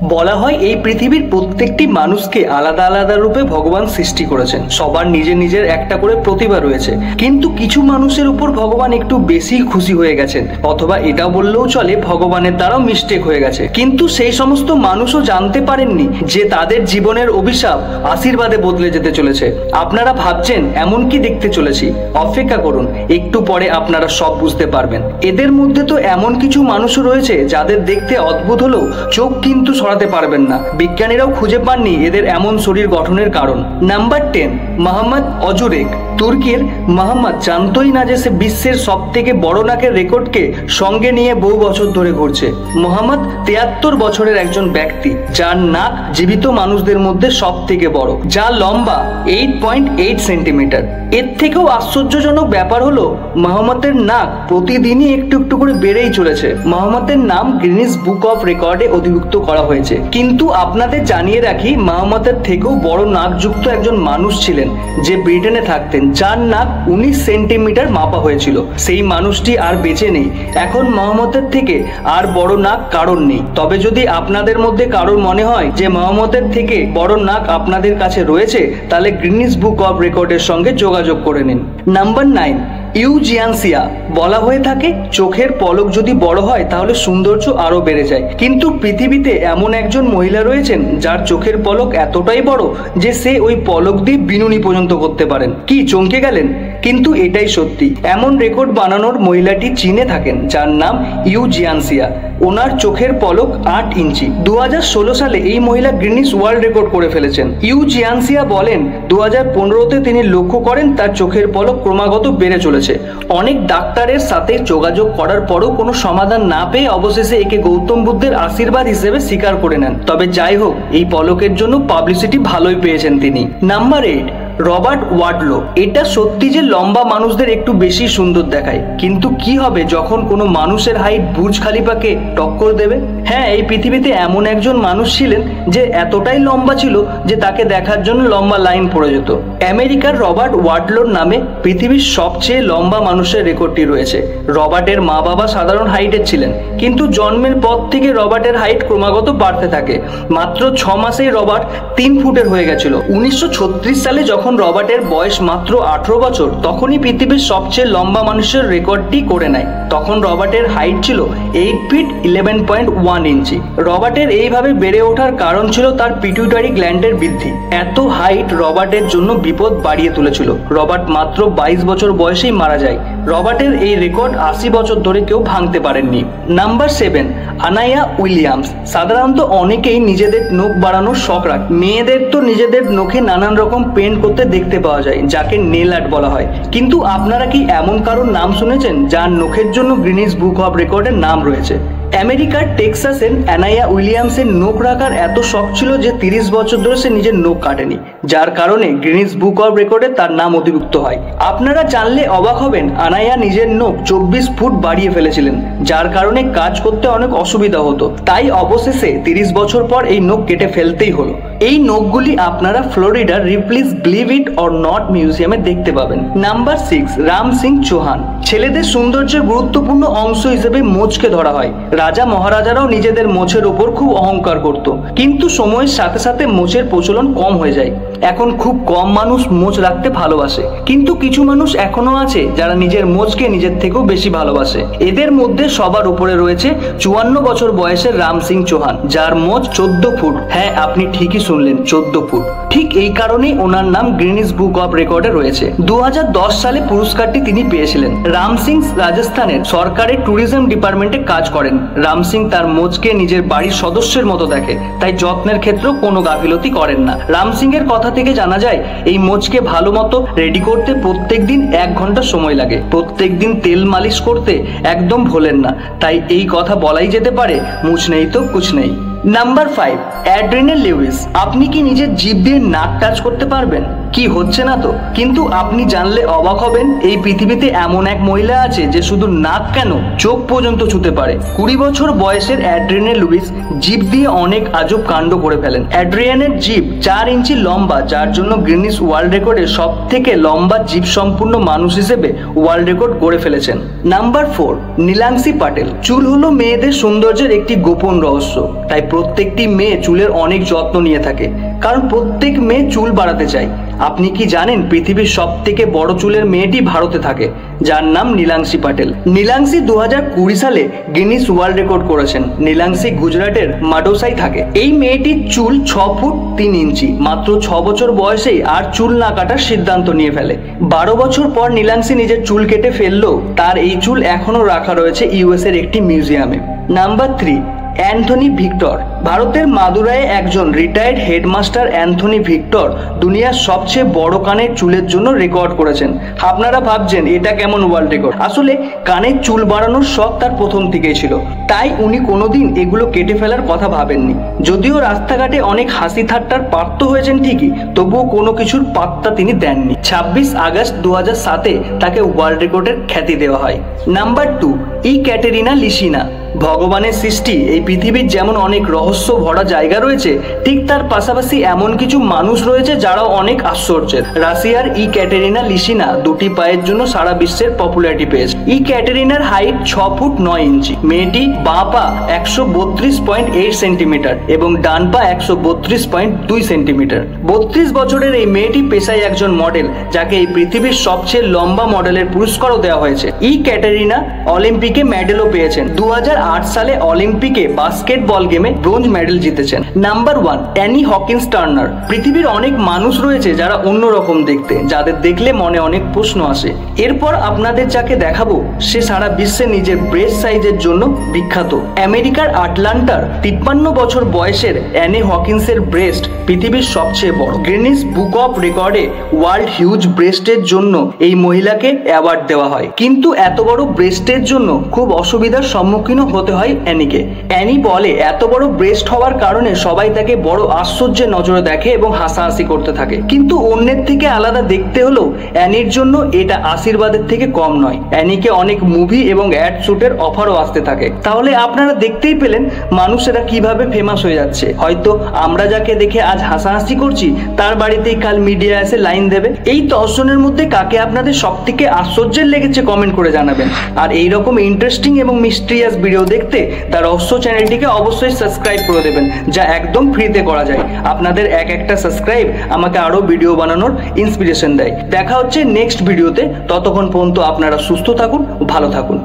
বলা হয় এই পৃথিবীর প্রত্যেকটি মানুষকে আলাদা আলাদা রূপে ভগবান সৃষ্টি করেছেন। সবার নিজের নিজের একটা করে প্রতিভা রয়েছে, কিন্তু কিছু মানুষের উপর ভগবান একটু বেশি খুশি হয়ে গেছেন, অথবা এটা বললেও চলে ভগবানের দ্বারাও মিস্টেক হয়ে গেছে। কিন্তু সেই সমস্ত মানুষও জানতে পারেননি যে তাদের জীবনের অভিশাপ আশীর্বাদে বদলে যেতে চলেছে। আপনারা ভাবছেন এমন কি দেখতে চলেছি? অপেক্ষা করুন, একটু পরে আপনারা সব বুঝতে পারবেন। এদের মধ্যে তো এমন কিছু মানুষও রয়েছে যাদের দেখতে অদ্ভুত হলেও চোখ কিন্তু সরাতে পারবেন না। বিজ্ঞানীরাও খুঁজে পাননি এদের এমন শরীর গঠনের কারণ। নাম্বার 10, মোহাম্মদ অজুরেক। তুর্কির মোহাম্মদ জানতোই না যে সে বিশ্বের সব থেকে বড় নাকের রেকর্ডকে সঙ্গে নিয়ে বহু বছর ধরে ঘুরছে। মোহাম্মদ 73 বছরের একজন ব্যক্তি যার নাক জীবিত মানুষদের মধ্যে সব থেকে বড়, যা লম্বা 8.8 সেন্টিমিটার। এর থেকেও আশ্চর্যজনক ব্যাপার হলো মোহাম্মদের নাক প্রতিদিনই একটু একটু করে বেড়েই চলেছে। মোহাম্মদের নাম গিনেস বুক অফ রেকর্ডে অধিভুক্ত করা হয়েছে। কিন্তু আপনাদের জানিয়ে রাখি, মোহাম্মদের থেকেও বড় নাকযুক্ত একজন মানুষ ছিলেন যে ব্রিটেনে থাকতেন, যার নাক 19 সেন্টিমিটার মাপা হয়েছিল। সেই মানুষটি আর বেঁচে নেই। এখন মোহাম্মদের থেকে আর বড় নাক কারোর নেই। তবে যদি আপনাদের মধ্যে কারোর মনে হয় যে মোহাম্মদের থেকে বড় নাক আপনাদের কাছে রয়েছে, তাহলে গিনেস বুক অফ রেকর্ডের সঙ্গে যোগাযোগ করে নিন। নাম্বার 9, ইউজিয়ানসিয়া। বলা হয়ে থাকে চোখের পলক যদি বড় হয় তাহলে সৌন্দর্য আরো বেড়ে যায়। কিন্তু পৃথিবীতে এমন একজন মহিলা রয়েছেন যার চোখের পলক এতটাই বড় যে সে ওই পলক দিয়ে বিনুনি পর্যন্ত করতে পারেন। কি চমকে গেলেন? কিন্তু এটাই সত্যি। এমন রেকর্ড বানানোর মহিলাটি চীনে থাকেন, যার নাম ইউজিয়ানসিয়া। ওনার চোখের পলক 8 ইঞ্চি। 2016 সালে এই মহিলা গিনেস ওয়ার্ল্ড রেকর্ড করে ফেলেছেন। ইউজিয়ানসিয়া বলেন 2015-তে তিনি লক্ষ্য করেন তার চোখের পলক ক্রমাগত বেড়ে চলেছে। অনেক ডাক্তারের সাথে যোগাযোগ করার পরও কোনো সমাধান না পেয়ে অবশেষে একে গৌতম বুদ্ধের আশীর্বাদ হিসেবে স্বীকার করে নেন। তবে যাই হোক, এই পলকের জন্য পাবলিসিটি ভালোই পেয়েছেন তিনি। Number 8, Robert Wadlow. এটা সত্যি যে লম্বা মানুষদের একটু বেশি সুন্দর দেখায়, কিন্তু কি হবে যখন কোনো মানুষের হাইট বুর্জ খালিফাকে টক্কর দেবে? হ্যাঁ, এই পৃথিবীতে এমন একজন মানুষ ছিলেন যে এতটাই লম্বা ছিল যে তাকে দেখার জন্য লম্বা লাইন পড়ে যেত। আমেরিকার রবার্ট ওয়াডলোর নামে পৃথিবীর সবচেয়ে লম্বা মানুষের রেকর্ডটি রয়েছে। রবার্টের মা বাবা সাধারণ হাইটের ছিলেন, কিন্তু জন্মের পর থেকে রবার্টের হাইট ক্রমাগত বাড়তে থাকে। মাত্র 6 মাসেই রবার্ট 3 ফুটের হয়ে গেছিল। 1936 সালে যখন রবার্টের বয়স মাত্র 18 বছর, তখনই পৃথিবীর সবচেয়ে লম্বা মানুষের রেকর্ডটি করে নেয়। তখন রবার্টের হাইট ছিল 8 ফিট 11.1 ইঞ্চি। রবার্টের এইভাবে বেড়ে ওঠার কারণ ছিল তার পিটুইটারি গ্ল্যান্ডের বৃদ্ধি। এত হাইট রবার্টের জন্য বিপদ বাড়িয়ে তুলেছিল। রবার্ট মাত্র 22 বছর বয়সেই মারা যায়। রবার্টের এই রেকর্ড 80 বছর ধরে কেউ ভাঙতে পারেননি। Number 7, Anaya Williams. সাধারণত অনেকেই নিজেদের নখ বাড়ানোর শখ রাখে। মেয়েদের তো নিজেদের নখে নানান রকম পেন্ট করতে দেখতে পাওয়া যায়, যাকে নেল আর্ট বলা হয়। কিন্তু আপনারা কি এমন কারোর নাম শুনেছেন যার নখের জন্য গিনেস বুক অফ রেকর্ডের নাম রয়েছে? আমেরিকার টেক্সাসের আনায়া উইলিয়ামসের নখ রাখার এত শখ ছিল যে 30 বছর ধরে সে নিজের নখ কাটেনি, যার কারণে গিনেস বুক অফ রেকর্ডে তার নাম অধিভুক্ত হয়। আপনারা জানলে অবাক হবেন, আনায়া নিজের নখ 24 ফুট বাড়িয়ে ফেলেছিলেন, যার কারণে কাজ করতে অনেক অসুবিধা হতো। তাই অবশেষে 30 বছর পর এই নখ কেটে ফেলতেই হলো। এই নখগুলি আপনারা ফ্লোরিডার রিপ্লিজ বিলিভ ইট অর নট মিউজিয়ামে দেখতে পাবেন। নাম্বার 6, রাম সিং চৌহান। ছেলেদের সৌন্দর্যের গুরুত্বপূর্ণ অংশ হিসেবে মোচকে ধরা হয়। রাজা মহারাজারাও নিজেদের মোচের উপর খুব অহংকার করত, কিন্তু সময়ের সাথে সাথে মোচের প্রচলন কম হয়ে যায়। এখন খুব কম মানুষ মোচ রাখতে ভালোবাসে, কিন্তু কিছু মানুষ এখনো আছে যারা নিজের মোচকে নিজের থেকেও বেশি ভালোবাসে। এদের মধ্যে সবার উপরে রয়েছে 54 বছর বয়সের রাম সিং চৌহান, যার মোচ 14 ফুট। হ্যাঁ, আপনি ঠিকই শুনলেন, 14 ফুট। ঠিক এই কারণেই ওনার নাম গিনেস বুক অফ রেকর্ডে রয়েছে। 2010 সালে পুরস্কারটি তিনি পেয়েছিলেন। রাম সিং রাজস্থানের সরকারের ট্যুরিজম ডিপার্টমেন্টে কাজ করেন। রাম সিং তার মোচকে নিজের বাড়ির সদস্যের মতো দেখে, তাই যত্নের ক্ষেত্রেও কোনো গাফিলতি করেন না। রাম সিং এর কথা থেকে জানা যায় এই মোচকে ভালো মতো রেডি করতে প্রত্যেকদিন 1 ঘন্টা সময় লাগে। প্রত্যেকদিন তেল মালিশ করতে একদম ভোলেন না, তাই এই কথা বলাই যেতে পারে, মুছ নেই তো কুছ নেই। Number 5, adrenal Lewis. আপনি কি নিজের জিভ দিয়ে নাক টাচ করতে পারবেন? কি হচ্ছে না তো, কিন্তু আপনি জানলে অবাক হবেন এই পৃথিবীতে এমন এক মহিলা আছে যে শুধু নাক কেন চোখ পর্যন্ত ছুতে পারে। 20 বছর বয়সের অ্যাড্রিয়ানা লুইস জিভ দিয়ে অনেক আজব কাণ্ড করে ফেলেন। অ্যাড্রিয়ানের জিভ 4 ইঞ্চি লম্বা, যার জন্য গিনেস ওয়ার্ল্ড রেকর্ডে সব থেকে লম্বা জিভ সম্পূর্ণ মানুষ হিসেবে ওয়ার্ল্ড রেকর্ড গড়ে ফেলেছেন। নাম্বার 4, নীলাংশী পাটেল। চুল হলো মেয়েদের সৌন্দর্যের একটি গোপন রহস্য, তাই প্রত্যেকটি মেয়ে চুলের অনেক যত্ন নিয়ে থাকে, কারণ প্রত্যেক মেয়ে চুল বাড়াতে চায়। আপনি কি জানেন পৃথিবীর সব থেকে বড় চুলের মেয়েটি ভারতে থাকে, যার নাম নীলাংশী পাটেল। নীলাংশী 2020 সালে গিনেস ওয়ার্ল্ড রেকর্ড করেছেন। নীলাংশী গুজরাটের মাডোসাই থাকে। এই মেয়েটির চুল 6 ফুট 3 ইঞ্চি, মাত্র 6 বছর বয়সেই আর চুল না কাটার সিদ্ধান্ত নিয়ে ফেলে। 12 বছর পর নীলাংশী নিজের চুল কেটে ফেললেও তার এই চুল এখনো রাখা রয়েছে ইউএস এর একটি মিউজিয়ামে। Number 3, Anthony Victor. ভারতের মাদুরায়ে একজন রিটায়ার্ড হেডমাস্টার অ্যান্থনি ভিক্টর দুনিয়ার সবচেয়ে বড় কানের চুলের জন্য রেকর্ড করেছেন। আপনারা ভাবছেন এটা কেমন ওয়ার্ল্ড রেকর্ড? আসলে কানের চুল বাড়ানোর শখ তার প্রথম থেকেই ছিল, তাই উনি কোনোদিন এগুলো কেটে ফেলার কথা ভাবেননি। যদিও রাস্তাঘাটে অনেক হাসি ঠাট্টার পাত্র হয়েছেন ঠিকই, তবুও কোনো কিছুর পাত্তা তিনি দেননি। 26 আগস্ট 2007-এ তাকে ওয়ার্ল্ড রেকর্ডের খ্যাতি দেওয়া হয়। নাম্বার 2, ইক্যাটেরিনা লিসিনা। ভগবানের সৃষ্টি এই পৃথিবীর যেমন অনেক রহস্য ভরা জায়গা রয়েছে, ঠিক তার পাশাপাশি এমন কিছু মানুষ রয়েছে যারাও অনেক আশ্চর্যের। রাশিয়ার ইক্যাটেরিনা লিসিনা 2টি পায়ের জন্য সারা বিশ্বের পপুলারিটি পেয়েছে। ইক্যাটেরিনার হাইট 6 ফুট 9 ইঞ্চি। মেয়েটি বাঁ পা 132.8 সেন্টিমিটার এবং ডান পা 132.2 সেন্টিমিটার। 32 বছরের এই মেয়েটি পেশায় একজন মডেল, যাকে এই পৃথিবীর সবচেয়ে লম্বা মডেলের পুরস্কারও দেওয়া হয়েছে। ইক্যাটেরিনা অলিম্পিকে মেডেলও পেয়েছেন। 2008 সালে অলিম্পিকে বাস্কেটবল গেমে ব্রোঞ্জ মেডেল জিতেছেন। Number 1, Annie Hawkins Turner. পৃথিবীর অনেক মানুষ রয়েছে যারা অন্যরকম দেখতে, যাদের দেখলে মনে অনেক প্রশ্ন আসে। এরপর আপনাদের যাকে দেখাবো সে সারা বিশ্বে নিজের ব্রেস্ট সাইজের জন্য বিখ্যাত। আমেরিকার আটলান্টার 53 বছর বয়সের অ্যানি হকিন্সের ব্রেস্ট পৃথিবীর সবচেয়ে বড়। গিনেস বুক অফ রেকর্ডে ওয়ার্ল্ড হিউজ ব্রেস্টের জন্য এই মহিলাকে অ্যাওয়ার্ড দেওয়া হয়। কিন্তু এত বড় ব্রেস্টের জন্য খুব অসুবিধার সম্মুখীন হতে হয় অ্যানিকে। অ্যানি বলে এত বড় ব্রেস্ট হওয়ার কারণে সবাই তাকে বড় আশ্চর্যের নজরে দেখে এবং হাসাহাসি করতে থাকে। কিন্তু অন্যের থেকে আলাদা দেখতে হলেও অ্যানির জন্য এটা আশীর্বাদের থেকে কম নয়। অ্যানিকে অনেক মুভি এবং অ্যাড শুটের অফারও আসতে থাকে। তাহলে আপনারা দেখতেই পেলেন মানুষেরা কিভাবে ফেমাস হয়ে যাচ্ছে। হয়তো আমরা যাকে দেখে আজ হাসাহাসি করছি, তার বাড়িতেই কাল মিডিয়া এসে লাইন দেবে। এই 10 জনের মধ্যে কাকে আপনাদের সব থেকে আশ্চর্যের লেগেছে কমেন্ট করে জানাবেন। আর এইরকম ইন্টারেস্টিং এবং মিস্ট্রিয়াস ভিডিও দেখতে তার রহস্য চ্যানেলটিকে অবশ্যই সাবস্ক্রাইব করে দেবেন, যা একদম ফ্রিতে করা যায়। আপনাদের একটা সাবস্ক্রাইব আমাকে আরো ভিডিও বানানোর ইন্সপিরেশন দেয়। দেখা হচ্ছে নেক্সট ভিডিওতে। ততক্ষণ পর্যন্ত আপনারা সুস্থ থাকুন, ভালো থাকুন।